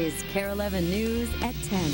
is KARE 11 News at 10.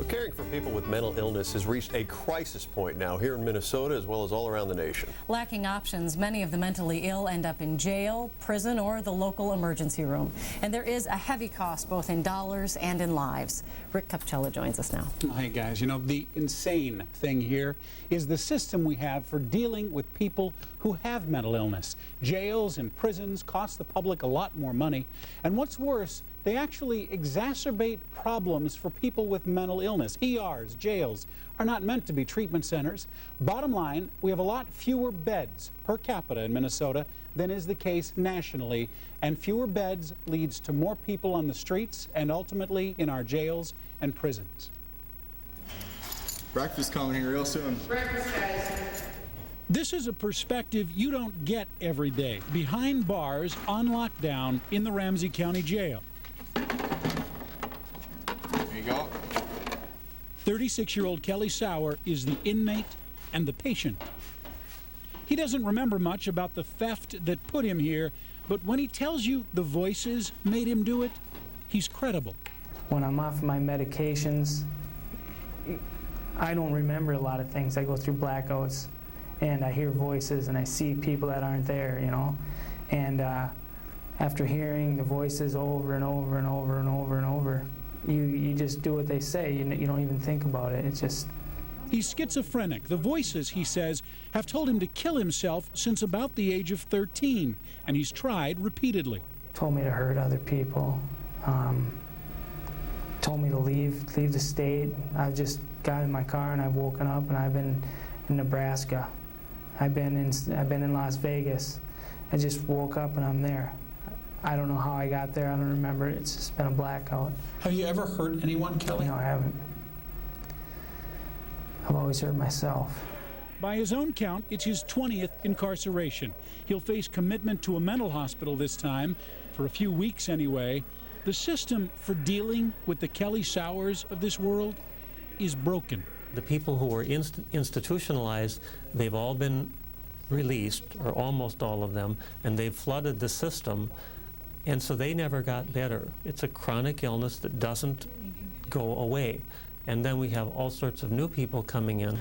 Caring for people with mental illness has reached a crisis point now here in Minnesota as well as all around the nation. Lacking options, many of the mentally ill end up in jail, prison, or the local emergency room. And there is a heavy cost both in dollars and in lives. Rick Capcella joins us now. Hey guys, you know, the insane thing here is the system we have for dealing with people who have mental illness. Jails and prisons cost the public a lot more money. And what's worse, they actually exacerbate problems for people with mental illness. ERs, jails are not meant to be treatment centers. Bottom line, we have a lot fewer beds per capita in Minnesota than is the case nationally, and fewer beds leads to more people on the streets and ultimately in our jails and prisons. Breakfast coming here real soon. Breakfast, guys. This is a perspective you don't get every day. Behind bars, on lockdown, in the Ramsey County Jail. There you go. 36-year-old Kelly Sauer is the inmate and the patient. He doesn't remember much about the theft that put him here, but when he tells you the voices made him do it, he's credible. When I'm off my medications, I don't remember a lot of things. I go through blackouts, and I hear voices, and I see people that aren't there, you know. And after hearing the voices over and over and over and over and over, you just do what they say. You don't even think about it. It's just... He's schizophrenic. The voices, he says, have told him to kill himself since about the age of 13, and he's tried repeatedly. Told me to hurt other people. Told me to leave the state. I've just got in my car and I've woken up and I've been in Nebraska. I've been in Las Vegas. I just woke up and I'm there. I don't know how I got there. I don't remember. It's just been a blackout. Have you ever hurt anyone, Kelly? No, I haven't. I've always hurt myself. By his own count, it's his 20th incarceration. He'll face commitment to a mental hospital this time, for a few weeks anyway. The system for dealing with the Kelly Sauers of this world is broken. The people who were institutionalized, they've all been released, or almost all of them, and they've flooded the system, and so they never got better. It's a chronic illness that doesn't go away. And then we have all sorts of new people coming in.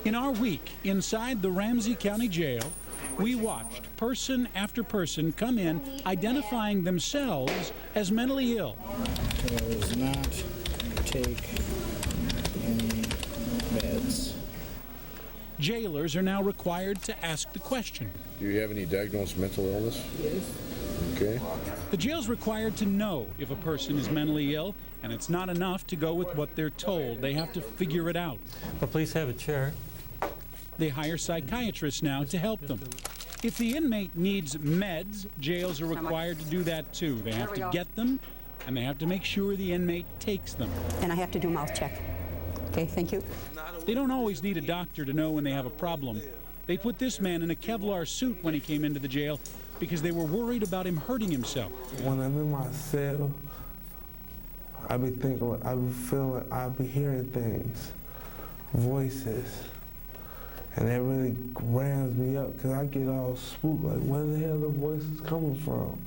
In our week inside the Ramsey County Jail, we watched person after person come in identifying themselves as mentally ill. Does not take any meds. Jailers are now required to ask the question. Do you have any diagnosed mental illness? Yes. Okay. The jail's required to know if a person is mentally ill, and it's not enough to go with what they're told. They have to figure it out. Well, please have a chair. They hire psychiatrists now to help them. If the inmate needs meds, jails are required to do that too. They have to get them, and they have to make sure the inmate takes them. And I have to do mouth check. Okay, thank you. They don't always need a doctor to know when they have a problem. They put this man in a Kevlar suit when he came into the jail because they were worried about him hurting himself. When I'm in my cell, I be thinking, I be feeling, I be hearing things, voices, and that really rams me up because I get all spooked, like where the hell the voices coming from?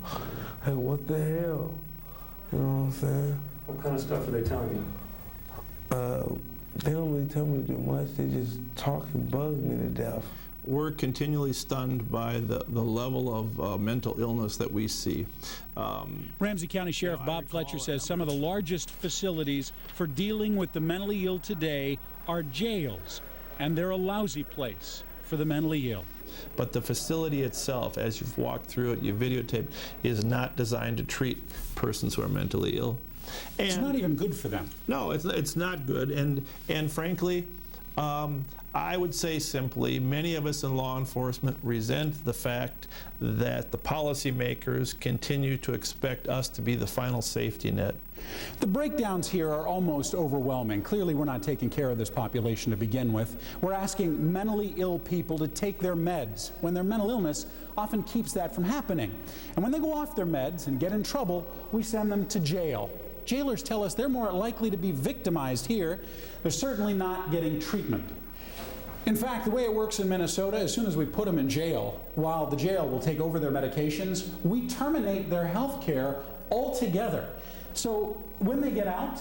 Like what the hell? You know what I'm saying? What kind of stuff are they telling you? They don't really tell me to do much, they just talk and bug me to death. We're continually stunned by the level of mental illness that we see. Ramsey County Sheriff Bob Fletcher says some of the largest facilities for dealing with the mentally ill today are jails, and they're a lousy place for the mentally ill. But the facility itself, as you've walked through it, you've videotaped, is not designed to treat persons who are mentally ill. And it's not even good for them. No, it's not good, and frankly, I would say simply, many of us in law enforcement resent the fact that the policymakers continue to expect us to be the final safety net. The breakdowns here are almost overwhelming. Clearly, we're not taking care of this population to begin with. We're asking mentally ill people to take their meds when their mental illness often keeps that from happening. And when they go off their meds and get in trouble, we send them to jail. jailers tell us they're more likely to be victimized here. They're certainly not getting treatment. In fact, the way it works in Minnesota, as soon as we put them in jail, while the jail will take over their medications, we terminate their health care altogether. So when they get out,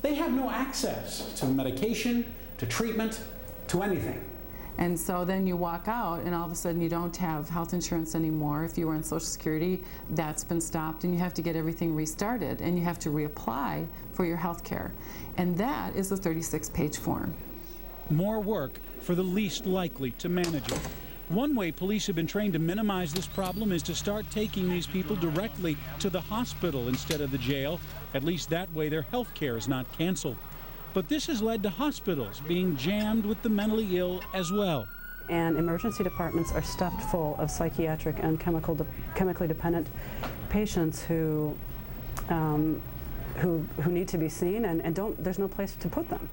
they have no access to medication, to treatment, to anything. And so then you walk out and all of a sudden you don't have health insurance anymore. If you were on Social Security, that's been stopped and you have to get everything restarted and you have to reapply for your health care. And that is a 36-page form. More work for the least likely to manage it. One way police have been trained to minimize this problem is to start taking these people directly to the hospital instead of the jail. At least that way their health care is not canceled. But this has led to hospitals being jammed with the mentally ill as well. And emergency departments are stuffed full of psychiatric and chemically dependent patients who need to be seen and there's no place to put them.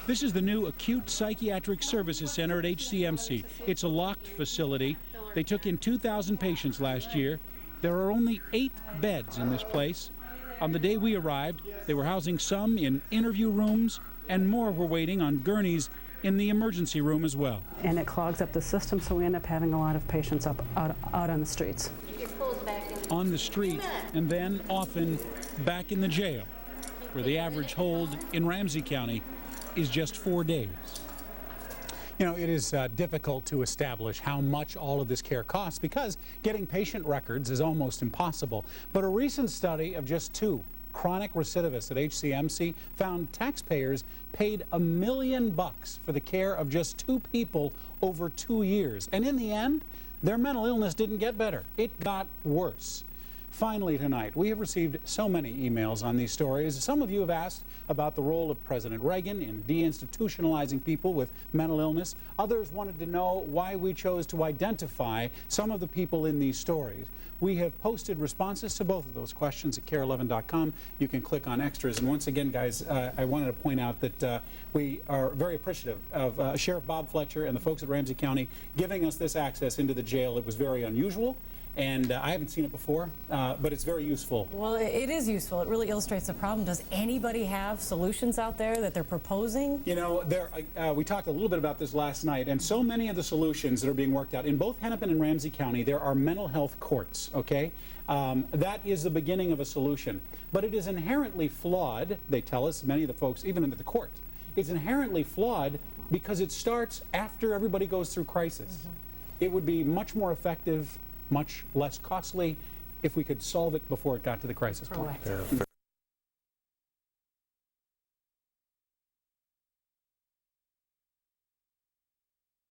This is the new Acute Psychiatric Services Center at HCMC. It's a locked facility. They took in 2,000 patients last year. There are only 8 beds in this place. On the day we arrived, they were housing some in interview rooms, and more were waiting on gurneys in the emergency room as well. And it clogs up the system, so we end up having a lot of patients out on the streets. On the street, and then often back in the jail, where the average hold in Ramsey County is just 4 days. You know, it is difficult to establish how much all of this care costs because getting patient records is almost impossible. But a recent study of just 2 chronic recidivists at HCMC found taxpayers paid $1 million for the care of just 2 people over 2 years. And in the end, their mental illness didn't get better. It got worse. Finally tonight, we have received so many emails on these stories. Some of you have asked about the role of President Reagan in deinstitutionalizing people with mental illness. Others wanted to know why we chose to identify some of the people in these stories. We have posted responses to both of those questions at KARE11.com. You can click on extras. And once again, guys, I wanted to point out that we are very appreciative of Sheriff Bob Fletcher and the folks at Ramsey County giving us this access into the jail. It was very unusual. And I haven't seen it before, but it's very useful. Well, it is useful. It really illustrates the problem. Does anybody have solutions out there that they're proposing? You know, we talked a little bit about this last night, and so many of the solutions that are being worked out in both Hennepin and Ramsey County, there are mental health courts, okay? That is the beginning of a solution. But it is inherently flawed, they tell us, many of the folks, even in the court. It's inherently flawed because it starts after everybody goes through crisis. Mm-hmm. It would be much more effective, much less costly if we could solve it before it got to the crisis point.